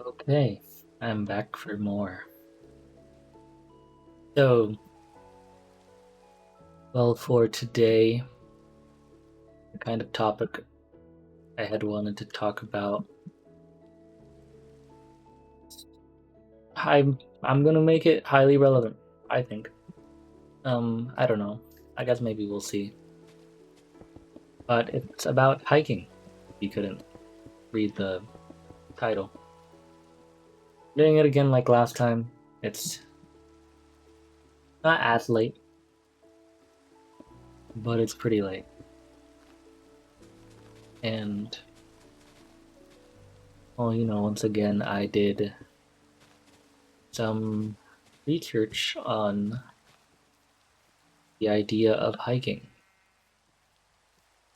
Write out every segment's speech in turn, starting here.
Okay, I'm back for more. So, well, for today, the kind of topic I had wanted to talk about, I'm gonna make it highly relevant, I think. I don't know. I guess maybe we'll see. But it's about hiking, if you couldn't read the title. Doing it again like last time. It's not as late, but it's pretty late. And, well, once again, I did some research on the idea of hiking,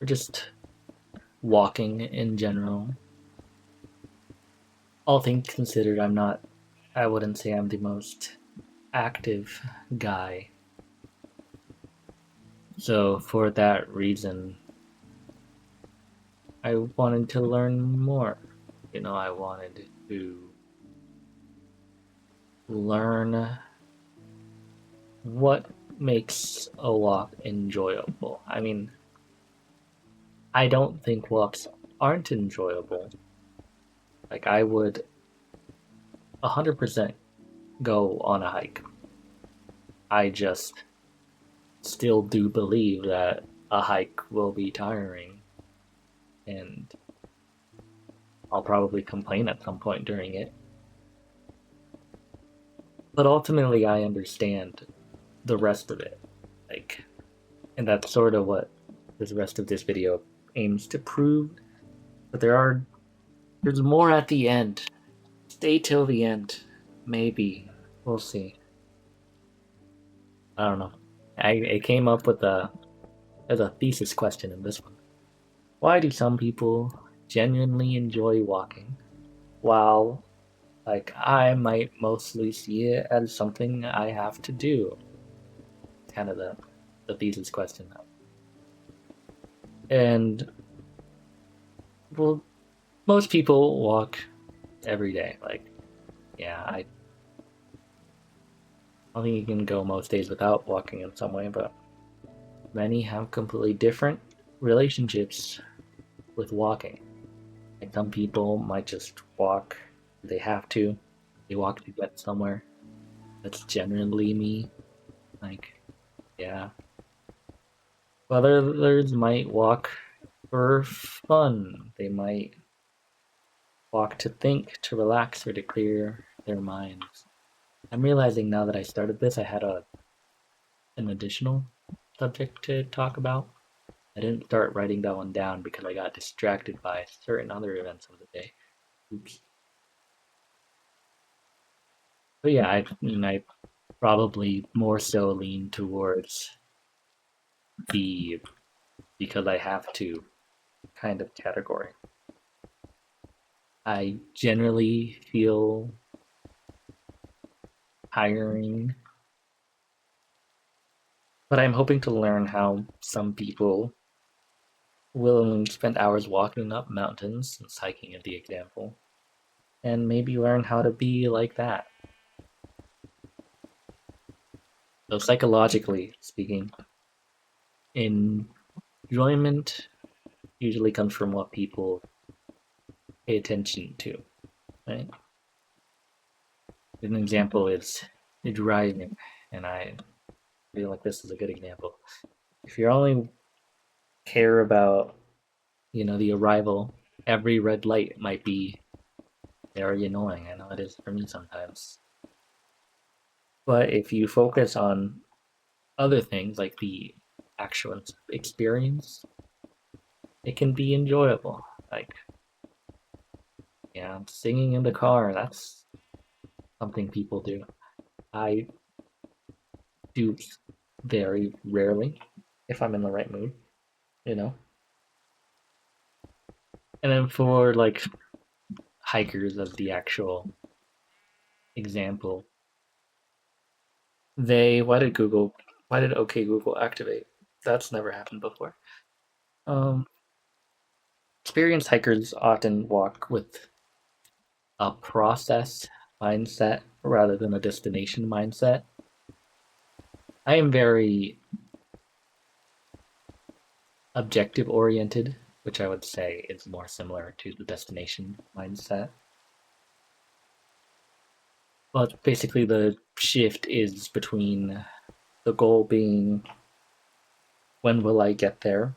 or just walking in general. All things considered, I wouldn't say I'm the most active guy. So, for that reason, I wanted to learn more. I wanted to learn what makes a walk enjoyable. I mean, I don't think walks aren't enjoyable. Like, I would 100% go on a hike. I just still do believe that a hike will be tiring, and I'll probably complain at some point during it. But ultimately, I understand the rest of it. Like, and that's sort of what the rest of this video aims to prove. But there's more at the end. Stay till the end. Maybe. We'll see. I don't know. I came up with as a thesis question in this one. Why do some people genuinely enjoy walking while I might mostly see it as something I have to do? Kind of the thesis question. And well, most people walk every day. Yeah, I don't think you can go most days without walking in some way, but many have completely different relationships with walking. Like some people might just walk, they have to. They walk to get somewhere. That's generally me. Like, yeah. Others might walk for fun. They might walk to think, to relax, or to clear their minds. I'm realizing now that I started this, I had an additional subject to talk about. I didn't start writing that one down because I got distracted by certain other events of the day. Oops. But yeah, I probably more so lean towards the because I have to kind of category. I generally feel tiring, but I'm hoping to learn how some people will spend hours walking up mountains, since hiking is the example, and maybe learn how to be like that. So, psychologically speaking, enjoyment usually comes from what people pay attention to, right? An example is driving, and I feel like this is a good example. If you only care about, the arrival, every red light might be very annoying. I know it is for me sometimes. But if you focus on other things like the actual experience, it can be enjoyable. Like, yeah, singing in the car, that's something people do. I do very rarely if I'm in the right mood, you know? And then for hikers of the actual example, why did OK Google activate? That's never happened before. Um, Experienced hikers often walk with a process mindset rather than a destination mindset. I am very objective oriented, which I would say is more similar to the destination mindset. But basically, the shift is between the goal being when will I get there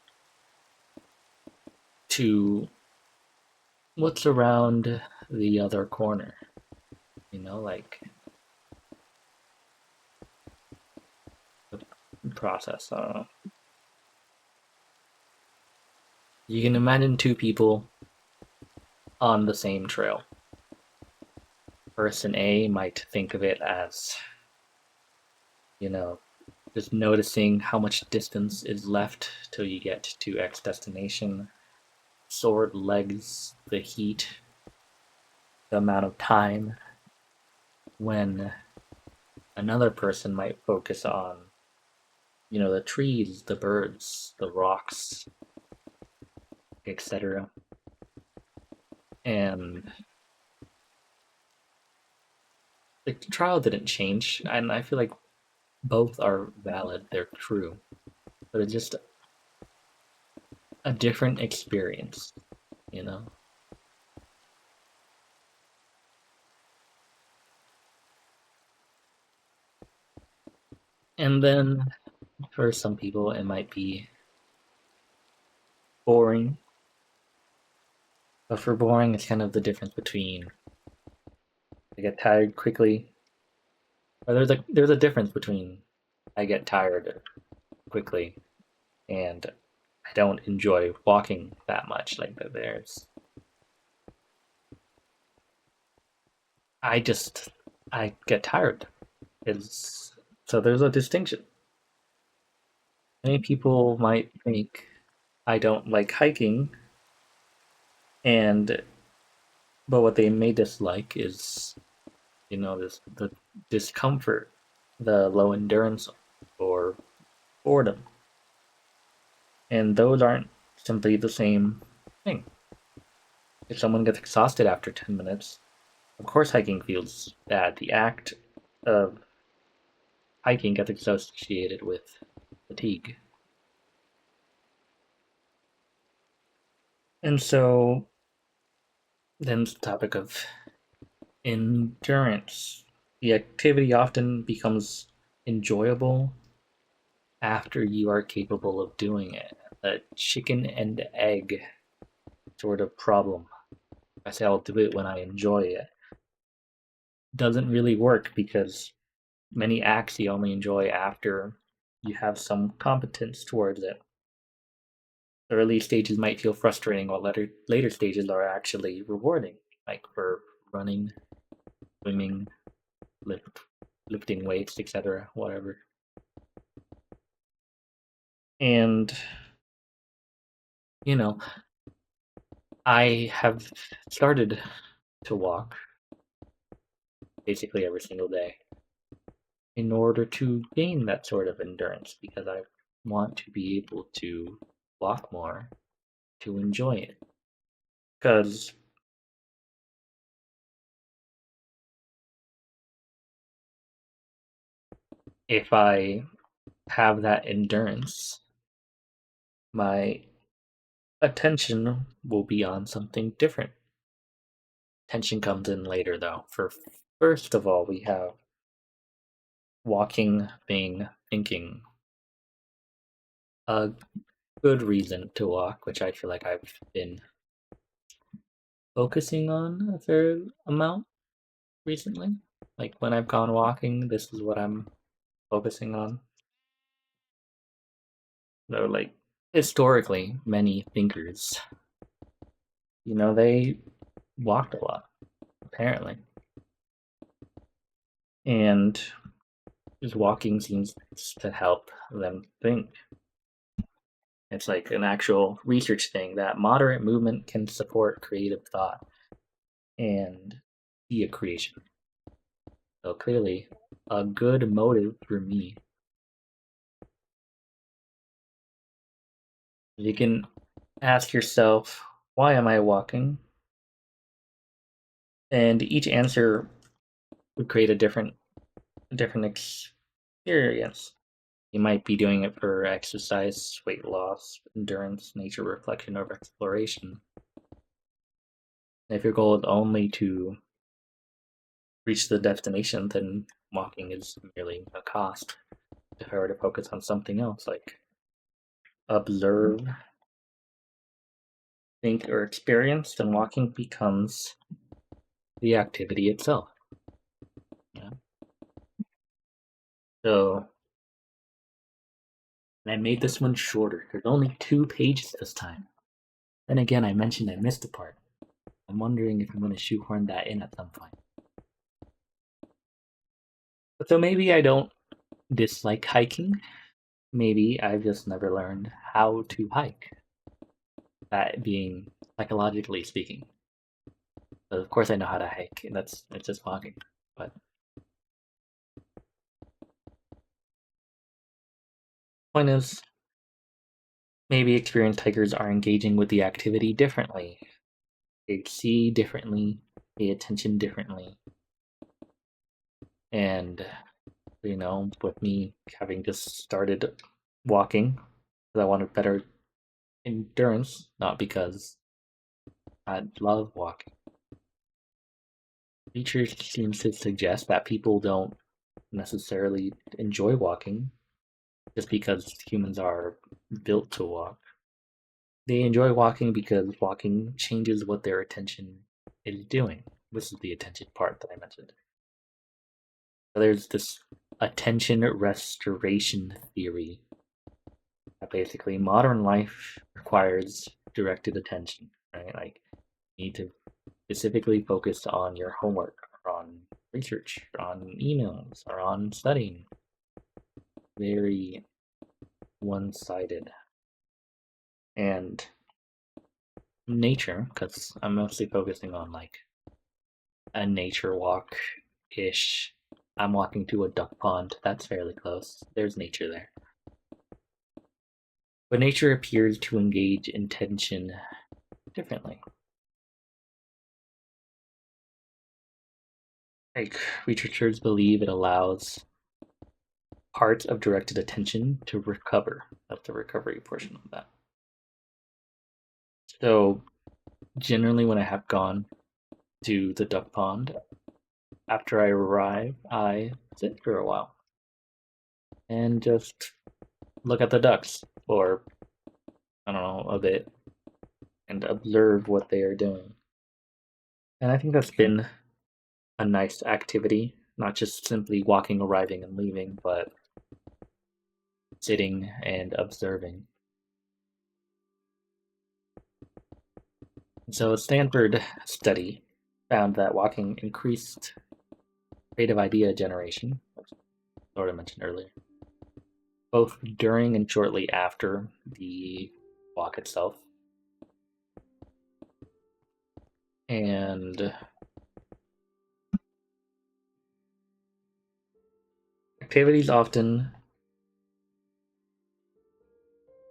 to what's around the other corner. Like the process. You can imagine two people on the same trail. Person A might think of it as, you know, just noticing how much distance is left till you get to X destination, sore legs, the heat, the amount of time, when another person might focus on, the trees, the birds, the rocks, etc. And the trial didn't change, and I feel like both are valid, they're true, but it's just a different experience, you know? And then for some people, it might be boring. But for boring, it's kind of the difference between I get tired quickly, or there's a difference between I get tired quickly and I don't enjoy walking that much. Like there's I just I get tired. It's so there's a distinction. Many people might think I don't like hiking, and but what they may dislike is this the discomfort, the low endurance, or boredom, and those aren't simply the same thing. If someone gets exhausted after 10 minutes, of course hiking feels bad. The act of hiking gets associated with fatigue. And so then the topic of endurance. The activity often becomes enjoyable after you are capable of doing it. A chicken and egg sort of problem. I say I'll do it when I enjoy it. Doesn't really work because many acts you only enjoy after you have some competence towards it. Early stages might feel frustrating, while later stages are actually rewarding, like for running, swimming, lift, lifting weights, etc., whatever. And you know, I have started to walk basically every single day in order to gain that sort of endurance because I want to be able to walk more to enjoy it. Because if I have that endurance, my attention will be on something different. Tension comes in later, though. For first of all, we have walking being thinking. A good reason to walk, which I feel like I've been focusing on a fair amount recently. Like when I've gone walking, this is what I'm focusing on. So, like, historically, many thinkers, they walked a lot, apparently. And just walking seems to help them think. It's like an actual research thing that moderate movement can support creative thought and idea creation. So clearly, a good motive for me. You can ask yourself, why am I walking? And each answer would create a different experience. You might be doing it for exercise, weight loss, endurance, nature reflection, or exploration. If your goal is only to reach the destination, then walking is merely a cost. If I were to focus on something else, like observe, think, or experience, then walking becomes the activity itself. Yeah. So I made this one shorter. There's only 2 pages this time. Then again, I mentioned I missed a part. I'm wondering if I'm going to shoehorn that in at some point. But so maybe I don't dislike hiking. Maybe I've just never learned how to hike. That being psychologically speaking. But of course I know how to hike, and it's just walking. But point is, maybe experienced hikers are engaging with the activity differently. They see differently, pay attention differently. And, with me having just started walking, because I wanted better endurance, not because I love walking. Research seems to suggest that people don't necessarily enjoy walking just because humans are built to walk. They enjoy walking because walking changes what their attention is doing. This is the attention part that I mentioned. So there's this attention restoration theory that basically modern life requires directed attention, right? Like you need to specifically focus on your homework or on research or on emails or on studying. Very one-sided. And nature, because I'm mostly focusing on like a nature walk ish. I'm walking to a duck pond. That's fairly close. There's nature there. But nature appears to engage intention differently. Like researchers believe it allows parts of directed attention to recover. That's the recovery portion of that. So generally when I have gone to the duck pond, after I arrive, I sit for a while and just look at the ducks for, I don't know, a bit and observe what they are doing. And I think that's been a nice activity, not just simply walking, arriving, and leaving, but sitting and observing. So a Stanford study found that walking increased creative idea generation, which I sort of mentioned earlier, both during and shortly after the walk itself. And activities often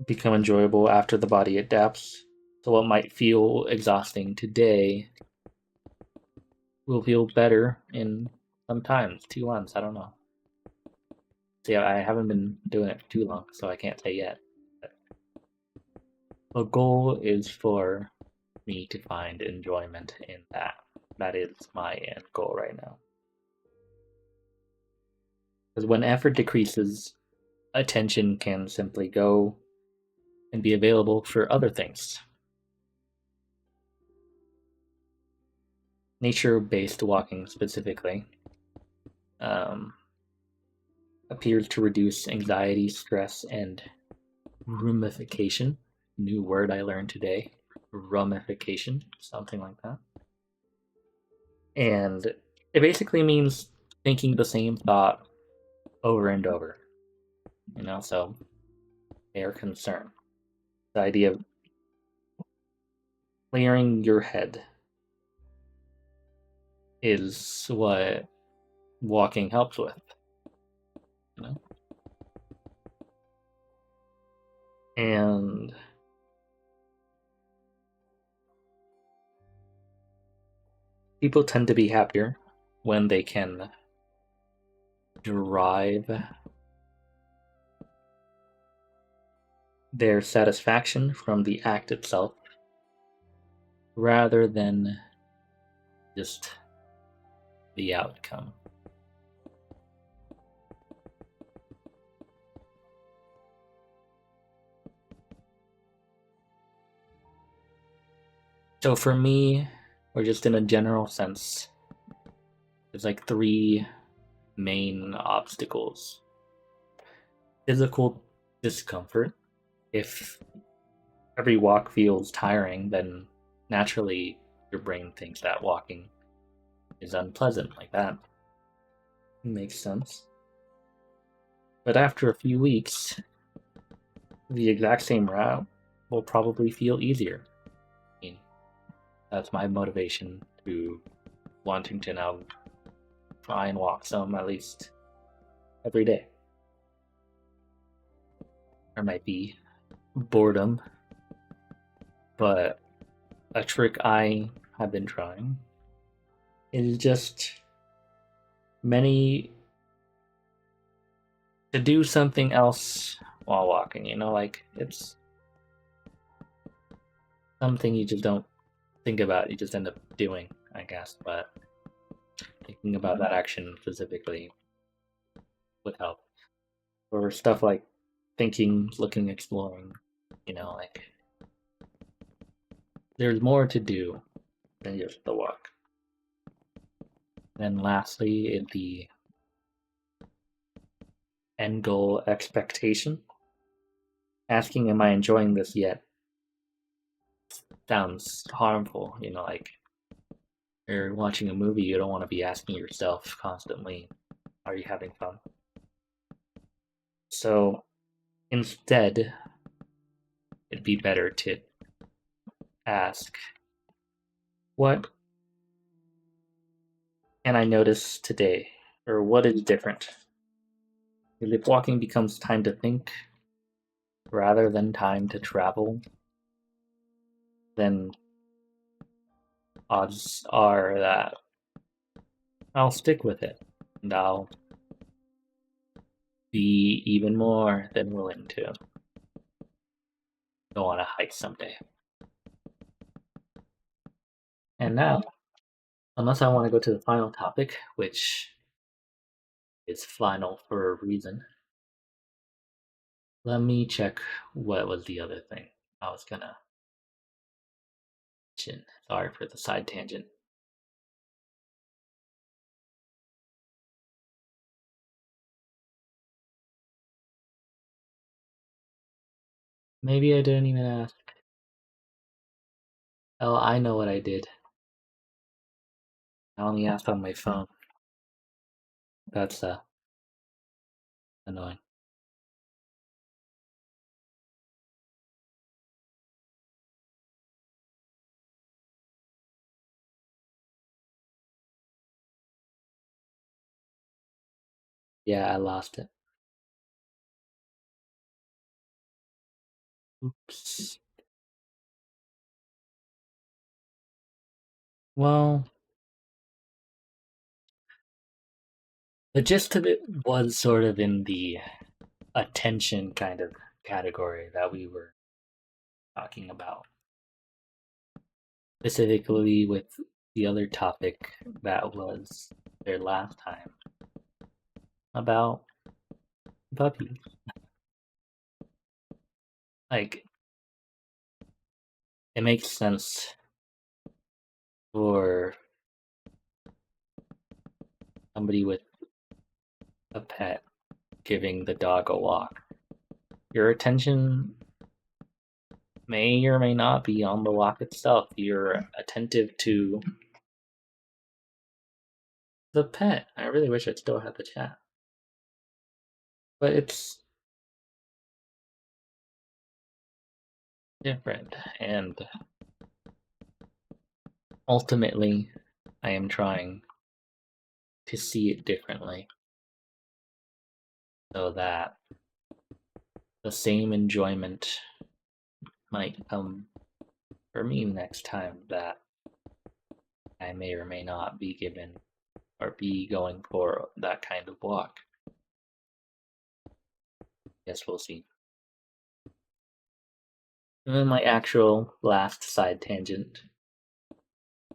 become enjoyable after the body adapts. So what might feel exhausting today will feel better in sometimes 2 months. I don't know. See, I haven't been doing it for too long, so I can't say yet. But the goal is for me to find enjoyment in that. That is my end goal right now. Because when effort decreases, attention can simply go and be available for other things. Nature-based walking specifically appears to reduce anxiety, stress, and rumification. New word I learned today. Rumification, something like that. And it basically means thinking the same thought over and over. So their concern. The idea of clearing your head is what walking helps with. You know? And people tend to be happier when they can derive their satisfaction from the act itself rather than just the outcome. So for me, or just in a general sense, there's like three main obstacles. Physical discomfort. If every walk feels tiring, then naturally your brain thinks that walking is unpleasant like that. Makes sense. But after a few weeks, the exact same route will probably feel easier. I mean, that's my motivation to wanting to now try and walk some at least every day. There might be boredom, but a trick I have been trying is just many to do something else while walking, like it's something you just don't think about, you just end up doing, I guess, but thinking about that action specifically would help. Or stuff like thinking, looking, exploring, like there's more to do than just the walk. And lastly, the end goal expectation. Asking, am I enjoying this yet? Sounds harmful, like you're watching a movie, you don't want to be asking yourself constantly, are you having fun? So instead, it'd be better to ask, what can I notice today? Or what is different? Because if walking becomes time to think rather than time to travel, then odds are that I'll stick with it and I'll be even more than willing to go on a hike someday. And now, unless I want to go to the final topic, which is final for a reason, let me check what was the other thing I was gonna mention. Sorry for the side tangent. Maybe I didn't even ask. Oh, I know what I did. I only asked on my phone. That's annoying. Yeah, I lost it. Oops. Well, the gist of it was sort of in the attention kind of category that we were talking about. Specifically with the other topic that was there last time about puppies. Like, it makes sense for somebody with a pet giving the dog a walk. Your attention may or may not be on the walk itself. You're attentive to the pet. I really wish I still had the chat. But it's different, and ultimately, I am trying to see it differently so that the same enjoyment might come for me next time that I I may or may not be given or be going for that kind of walk. Guess we'll see. And then my actual last side tangent,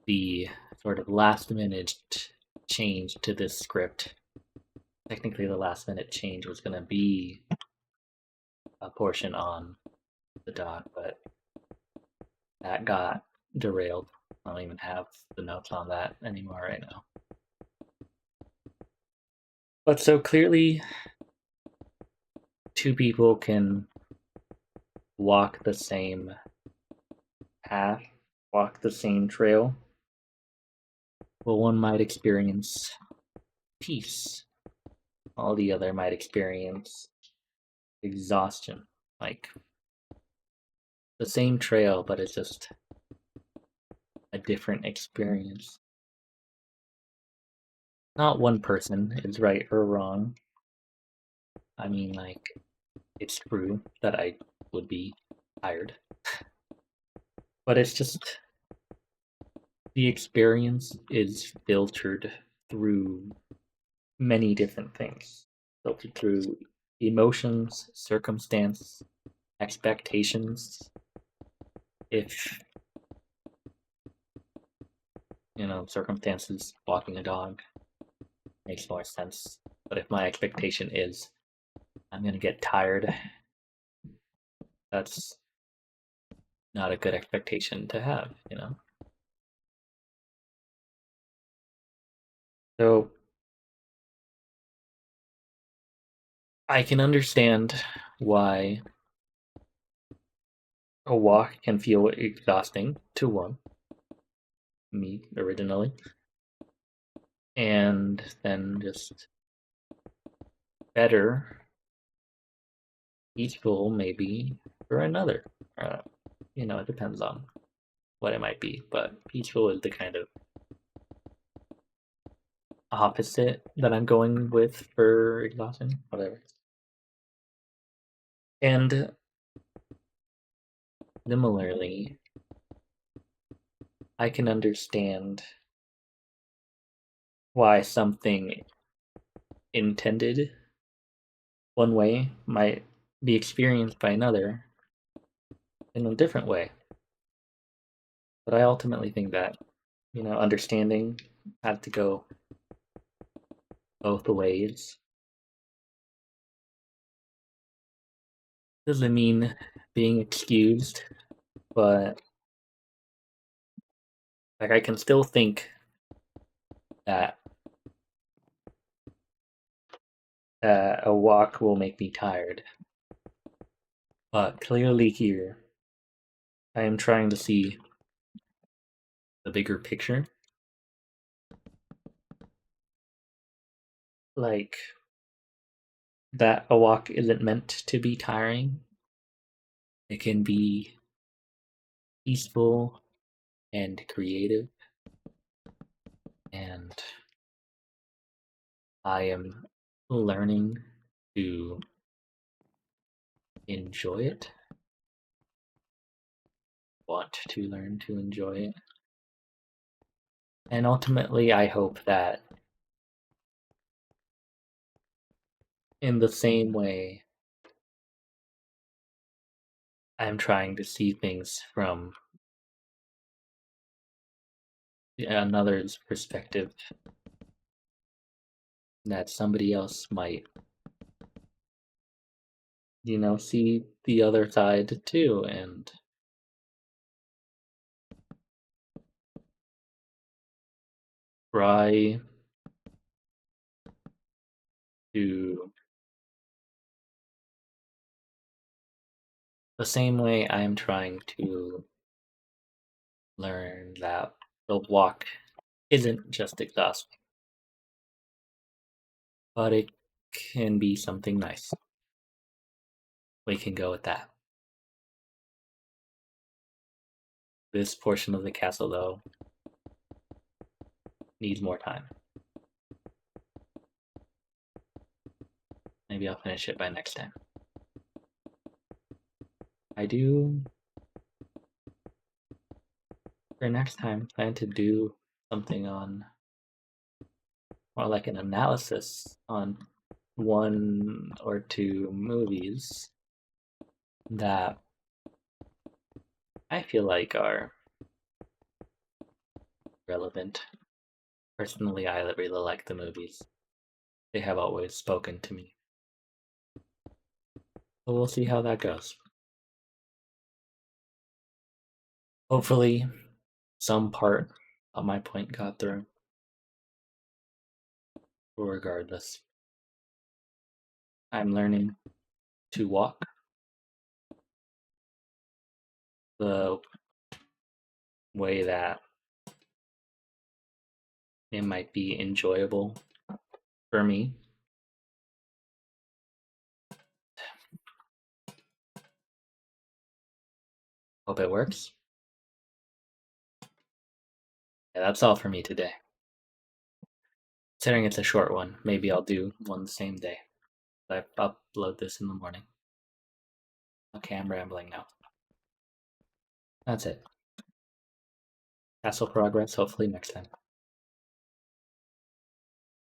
the sort of last minute change to this script. Technically, the last minute change was going to be a portion on the dock, but that got derailed. I don't even have the notes on that anymore right now. But so clearly, two people can walk the same path, walk the same trail. Well, one might experience peace, while the other might experience exhaustion. Like the same trail, but it's just a different experience. Not one person is right or wrong. I mean, like, it's true that I would be tired. But it's just the experience is filtered through many different things. Filtered through emotions, circumstance, expectations. If, circumstances, walking a dog makes more sense. But if my expectation is I'm going to get tired, that's not a good expectation to have, So I can understand why a walk can feel exhausting to one, me originally, and then just better, peaceful maybe for another. It depends on what it might be, but peaceful is the kind of opposite that I'm going with for exhaustion, whatever. And similarly, I can understand why something intended one way might be experienced by another in a different way. But I ultimately think that, understanding has to go both ways. Doesn't mean being excused, but like I can still think that a walk will make me tired. But clearly here, I am trying to see the bigger picture. Like, that a walk isn't meant to be tiring. It can be peaceful and creative. And I am learning to enjoy it. Want to learn to enjoy it. And ultimately, I hope that in the same way, I'm trying to see things from another's perspective, that somebody else might, see the other side too, and try to, the same way I'm trying to learn that the walk isn't just exhausting, but it can be something nice. We can go with that. This portion of the castle, though, needs more time. Maybe I'll finish it by next time. I do, for next time, plan to do something on, or like an analysis on one or two movies that I feel like are relevant. Personally, I really like the movies. They have always spoken to me. But we'll see how that goes. Hopefully, some part of my point got through. Regardless, I'm learning to walk the way that it might be enjoyable for me. Hope it works. Yeah, that's all for me today. Considering it's a short one, maybe I'll do one the same day. I upload this in the morning. Okay, I'm rambling now. That's it. Castle progress, hopefully next time.